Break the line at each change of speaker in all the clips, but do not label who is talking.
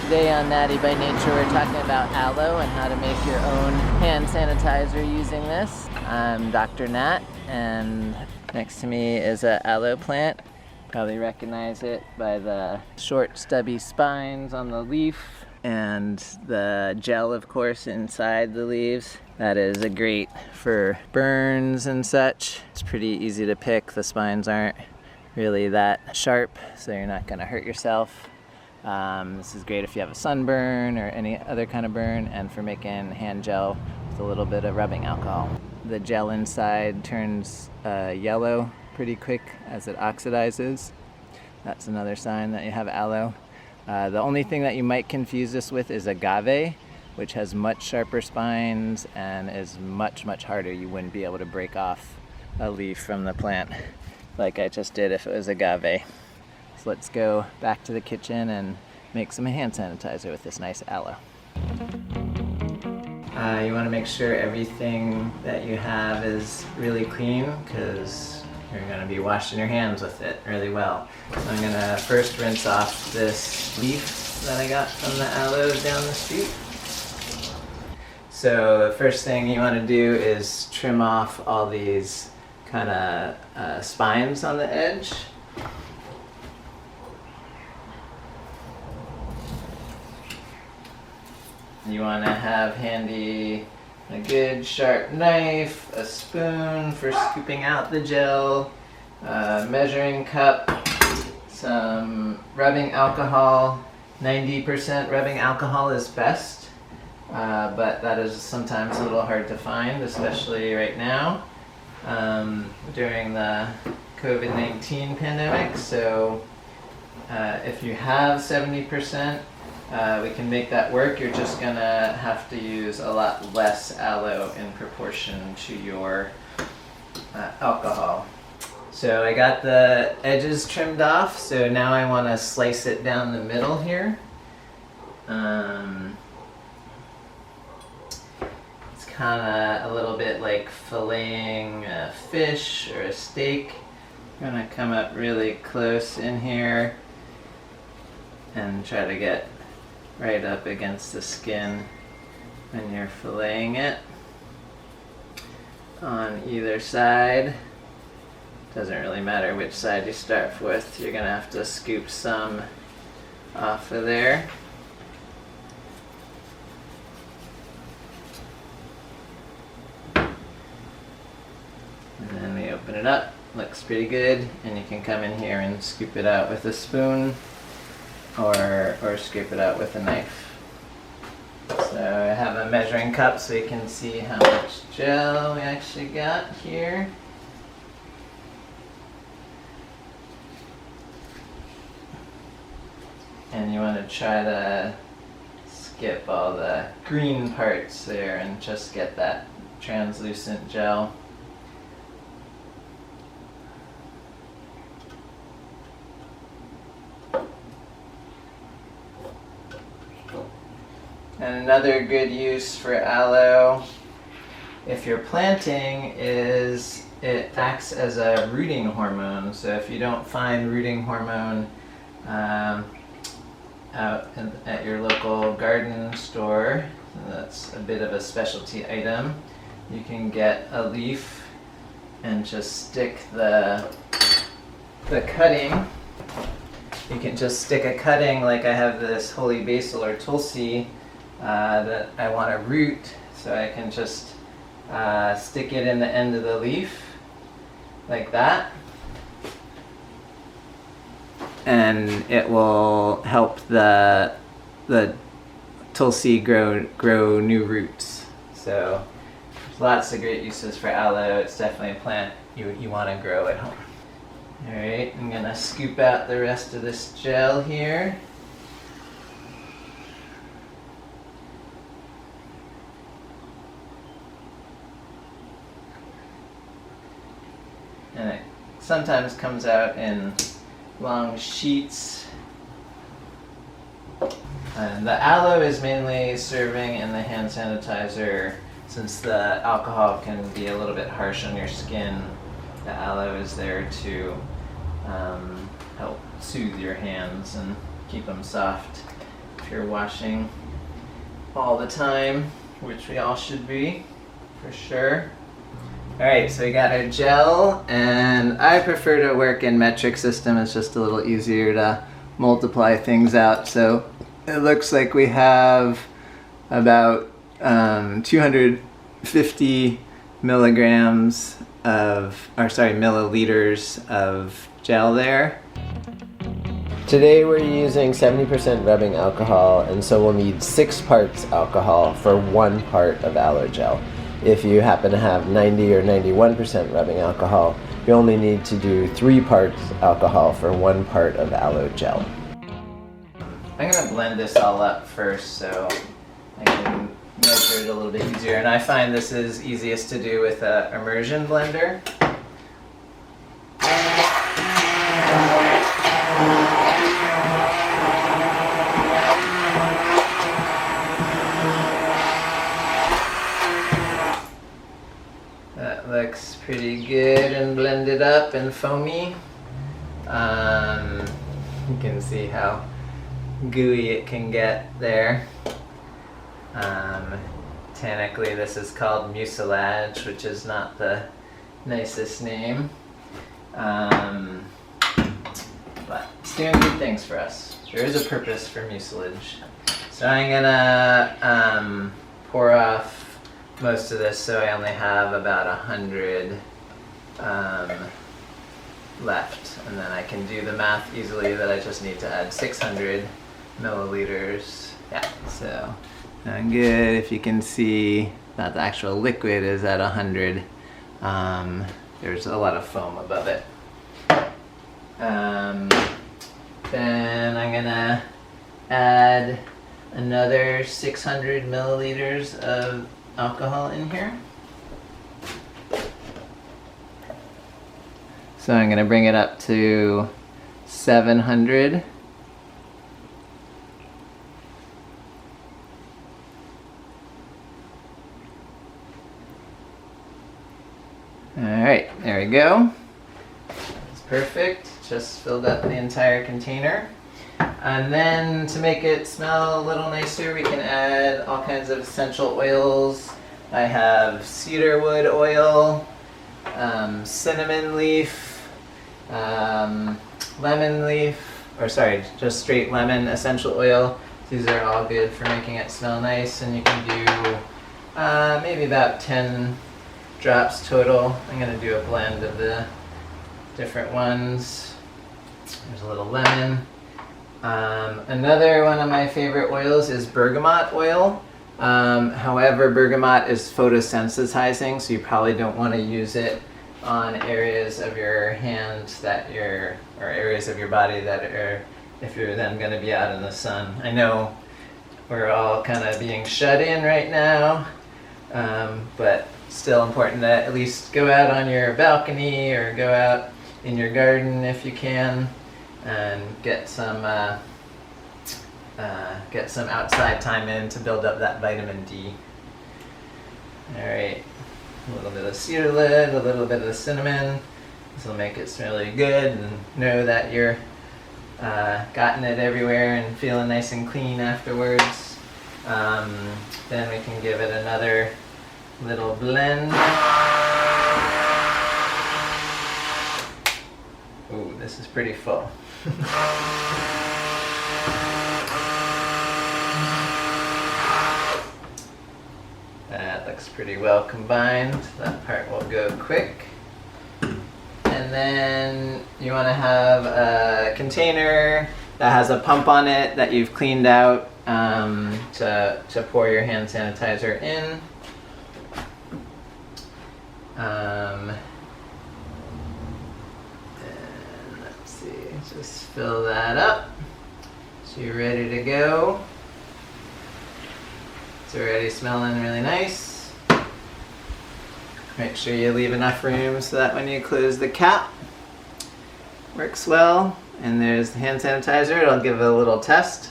Today on Natty by Nature, we're talking about aloe and how to make your own hand sanitizer using this. I'm Dr. Nat, and next to me is an aloe plant. Probably recognize it by the short stubby spines on the leaf and the gel, of course, inside the leaves. That is great for burns and such. It's pretty easy to pick. The spines aren't really that sharp, so you're not going to hurt yourself. This is great if you have a sunburn or any other kind of burn, and for making hand gel with a little bit of rubbing alcohol. The gel inside turns yellow pretty quick as it oxidizes. That's another sign that you have aloe. The only thing that you might confuse this with is agave, which has much sharper spines and is much, much harder. You wouldn't be able to break off a leaf from the plant like I just did if it was agave. So let's go back to the kitchen and make some hand sanitizer with this nice aloe. You want to make sure everything that you have is really clean, because you're going to be washing your hands with it really well. So I'm going to first rinse off this leaf that I got from the aloe down the street. So the first thing you want to do is trim off all these kind of spines on the edge. You want to have handy a good sharp knife, a spoon for scooping out the gel, a measuring cup, some rubbing alcohol. 90% rubbing alcohol is best, but that is sometimes a little hard to find, especially right now during the COVID-19 pandemic. So if you have 70%, we can make that work. You're just gonna have to use a lot less aloe in proportion to your alcohol. So I got the edges trimmed off, so now I want to slice it down the middle here. It's kind of a little bit like filleting a fish or a steak. I'm gonna come up really close in here and try to get right up against the skin when you're filleting it on either side. Doesn't really matter which side you start with, you're gonna have to scoop some off of there. And then we open it up, looks pretty good, and you can come in here and scoop it out with a spoon or scrape it out with a knife. So I have a measuring cup so you can see how much gel we actually got here. And you want to try to skip all the green parts there and just get that translucent gel. And another good use for aloe, if you're planting, is it acts as a rooting hormone. So if you don't find rooting hormone out at your local garden store, that's a bit of a specialty item, you can get a leaf and just stick the cutting. You can just stick a cutting, like I have this holy basil or tulsi that I want to root, so I can just stick it in the end of the leaf like that, and it will help the tulsi grow new roots. So there's lots of great uses for aloe. It's definitely a plant you want to grow at home. Alright, I'm gonna scoop out the rest of this gel here. And it sometimes comes out in long sheets. And the aloe is mainly serving in the hand sanitizer. Since the alcohol can be a little bit harsh on your skin, the aloe is there to help soothe your hands and keep them soft. if you're washing all the time, which we all should be, for sure. Alright, so we got our gel, and I prefer to work in metric system. It's just a little easier to multiply things out. So it looks like we have about 250 milligrams of, or sorry, milliliters of gel there. Today we're using 70% rubbing alcohol, and so we'll need 6 parts alcohol for 1 part of aloe gel. If you happen to have 90 or 91% rubbing alcohol, you only need to do 3 parts alcohol for 1 part of aloe gel. I'm going to blend this all up first so I can measure it a little bit easier, and I find this is easiest to do with an immersion blender. That looks pretty good and blended up and foamy. You can see how gooey it can get there. Botanically, this is called mucilage, which is not the nicest name. But it's doing good things for us. There is a purpose for mucilage. So I'm gonna pour off most of this, so I only have about 100 left, and then I can do the math easily that I just need to add 600 milliliters. Yeah, so good. If you can see that the actual liquid is at 100, there's a lot of foam above it. Then I'm gonna add another 600 milliliters of alcohol in here. So I'm going to bring it up to 700. Alright, there we go. It's perfect. Just filled up the entire container. And then to make it smell a little nicer, we can add all kinds of essential oils. I have cedar wood oil, cinnamon leaf, lemon leaf, or sorry, just straight lemon essential oil. These are all good for making it smell nice, and you can do maybe about 10 drops total. I'm going to do a blend of the different ones. There's a little lemon. Another one of my favorite oils is bergamot oil. However, bergamot is photosensitizing, so you probably don't want to use it on areas of your hand that or areas of your body that are, if you're then going to be out in the sun. I know we're all kind of being shut in right now, but still important to at least go out on your balcony or go out in your garden if you can, and get some outside time in to build up that vitamin D. Alright, a little bit of cedarwood, a little bit of cinnamon. This will make it smell really good, and know that you're gotten it everywhere and feeling nice and clean afterwards. Then we can give it another little blend. Ooh, this is pretty full. That looks pretty well combined. That part will go quick. And then you want to have a container that has a pump on it that you've cleaned out to pour your hand sanitizer in. And let's see, just fill that up so you're ready to go. It's already smelling really nice. Make sure you leave enough room so that when you close the cap, works well. And there's the hand sanitizer. It'll give it a little test.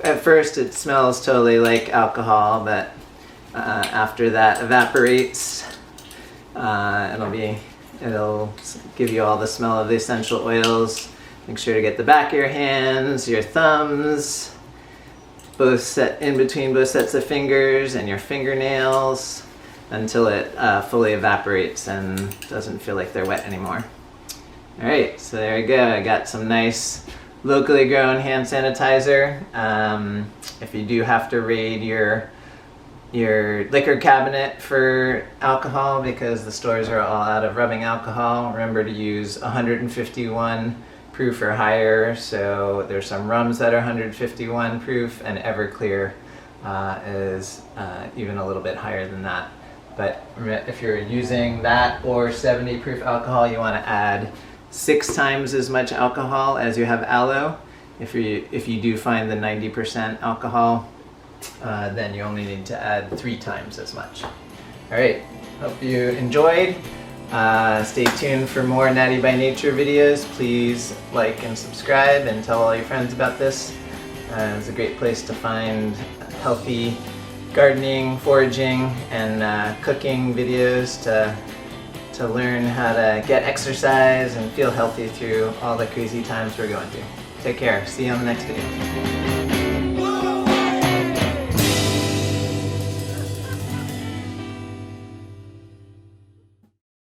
At first it smells totally like alcohol, but after that evaporates, it'll give you all the smell of the essential oils. Make sure to get the back of your hands, your thumbs, both set in between both sets of fingers, and your fingernails until it fully evaporates and doesn't feel like they're wet anymore. All right, so there we go. I got some nice locally grown hand sanitizer. If you do have to raid your liquor cabinet for alcohol because the stores are all out of rubbing alcohol, remember to use 151 proof or higher. So there's some rums that are 151 proof, and Everclear is even a little bit higher than that. But if you're using that or 70 proof alcohol, you want to add 6 times as much alcohol as you have aloe. If you do find the 90% alcohol, then you only need to add 3 times as much. All right, hope you enjoyed. Stay tuned for more Natty by Nature videos. Please like and subscribe and tell all your friends about this. It's a great place to find healthy gardening, foraging, and cooking videos to learn how to get exercise and feel healthy through all the crazy times we're going through. Take care. See you on the next video.